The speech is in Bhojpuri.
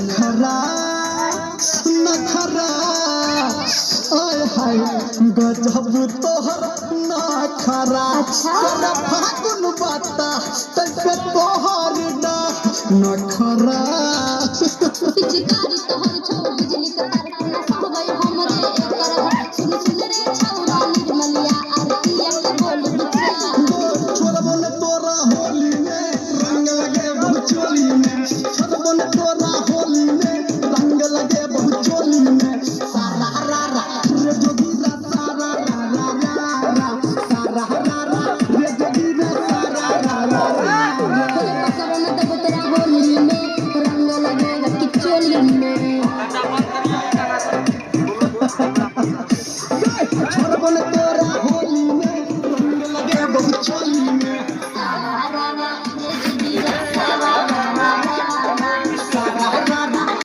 नखरा नखरा ओए हाय गजब तोहर नखरा तोरा फागुन बाता तके तोहर ना नखरा पिचकारी तोहर छोड़ बिजली का तार ना सहबै हमरे एकर सुन सुन रे छौरा निर्मलिया आरतिया के बोल बुचा छोड़बो न तोरा होली में रंग लगे बहुत चोली में छोड़बो न तोरा होली में रंग लगे बहुत चोली में सारा रा रा रे जोगीरा सारा रा रा रा रा सारा रा रा रे जोगीरा सारा रा रा रा पकड़ न दब तेरा होली में रंग लगेगा कि चोली में छोड़बो न तोरा होली में रंग लगे बहुत चोली में